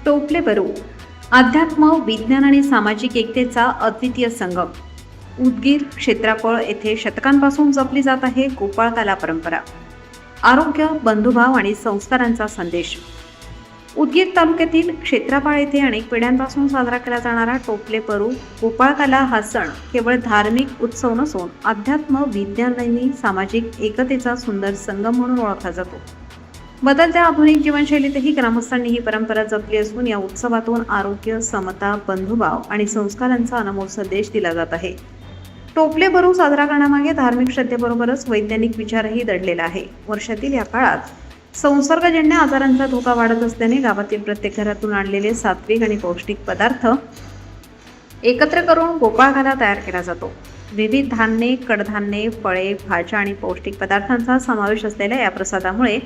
टोपले बरू अध्यात्म, विज्ञान आणि सामाजिक एकतेचा अद्वितीय संगम. उदगीर क्षेत्रापळ येथे शतकांपासून जपली जात आहे गोपाळकाला परंपरा. आरोग्य, बंधुभाव आणि संस्कारांचा संदेश. उदगीर तालुक्यातील क्षेत्रापाळ येथे अनेक पिढ्यांपासून साजरा केला जाणारा टोपले बरू गोपाळकाला हा सण केवळ धार्मिक उत्सव नसून अध्यात्म, विज्ञान आणि सामाजिक एकतेचा सुंदर संगम म्हणून ओळखला जातो. बदलत्या आधुनिक जीवनशैलीतही ग्रामस्थांनी ही परंपरा जपली असून या उत्सवातून आरोग्य, समता, बंधुभाव आणि संस्कारांचा अनमोल संदेश दिला जात आहे. टोपले बरू साजरा करण्यामागे धार्मिक श्रद्धेबरोबरच वैज्ञानिक विचारही दडलेला आहे. वर्षातील या काळात संसर्गजन्य आजारांचा धोका वाढत असल्याने गावातील प्रत्येक घरातून आणलेले सात्विक आणि पौष्टिक पदार्थ एकत्र करून गोपाळकाला तयार केला जातो. विविध धान्ये, कडधान्ये, फळे, भाज्या आणि पौष्टिक पदार्थांचा समावेश असलेल्या या प्रसादामुळे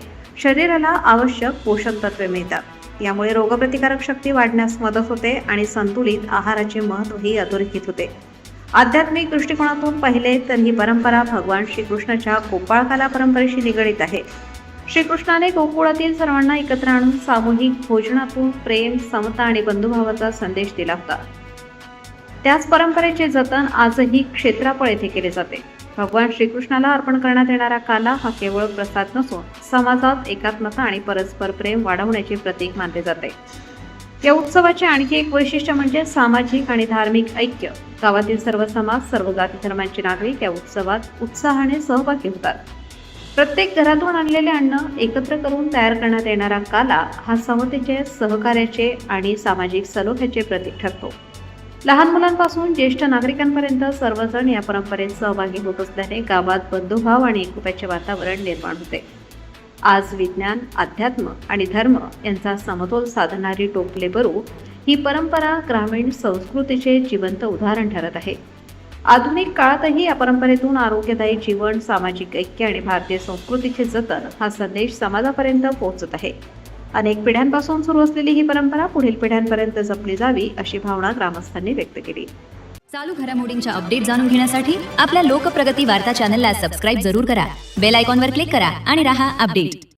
शरीराला आवश्यक पोषक तत्वे मिळतात. यामुळे रोगप्रतिकारक शक्ती वाढण्यास मदत होते आणि संतुलित आहाराचे महत्त्वही अधोरेखित होते. आध्यात्मिक दृष्टिकोनातून पाहिले तर ही परंपरा भगवान श्रीकृष्णाच्या गोपाळकाला परंपरेशी निगडित आहे. श्रीकृष्णाने गोकुळातील सर्वांना एकत्र आणून सामूहिक भोजनातून प्रेम, समता आणि बंधुभावाचा संदेश दिला होता. त्याच परंपरेचे जतन आजही क्षेत्रापळ येथे केले जाते. भगवान श्रीकृष्णाला अर्पण करण्यात येणारा काला हा केवळ प्रसाद नसून समाजात एकात्मता आणि परस्पर प्रेम वाढवण्याचे प्रतीक मानले जाते. या उत्सवाचे आणखी एक वैशिष्ट्य म्हणजे सामाजिक आणि धार्मिक ऐक्य. गावातील सर्व समाज, सर्व जाती धर्मांचे नागरिक या उत्सवात उत्साहाने सहभागी होतात. प्रत्येक घरातून आणलेले अन्न एकत्र करून तयार करण्यात येणारा काला हा समतेचे, सहकार्याचे आणि सामाजिक सलोख्याचे प्रतीक ठरतो. लहान मुलांपासून ज्येष्ठ नागरिकांपर्यंत सर्वजण या परंपरेत सहभागी होत असल्याने गावात बंधुभाव आणि एकोप्याचे वातावरण निर्माण होते. आज विज्ञान, अध्यात्म आणि धर्म यांचा समतोल साधणारी टोपले बरू ही परंपरा ग्रामीण संस्कृतीचे जिवंत उदाहरण ठरत आहे. आधुनिक काळातही या परंपरेतून आरोग्यदायी जीवन, सामाजिक ऐक्य आणि भारतीय संस्कृतीचे जतन हा संदेश समाजापर्यंत पोहोचत आहे. अनेक पिढ्यांपासून सुरू असलेली ही परंपरा पुढील पिढ्यांपर्यंत जपली जावी अशी भावना ग्रामस्थांनी व्यक्त केली. चालू घडामोडींच्या अपडेट जाणून घेण्यासाठी आपल्या लोकप्रगती वार्ता चॅनलला सबस्क्राईब जरूर करा. बेल आयकॉनवर क्लिक करा आणि रहा अपडेट.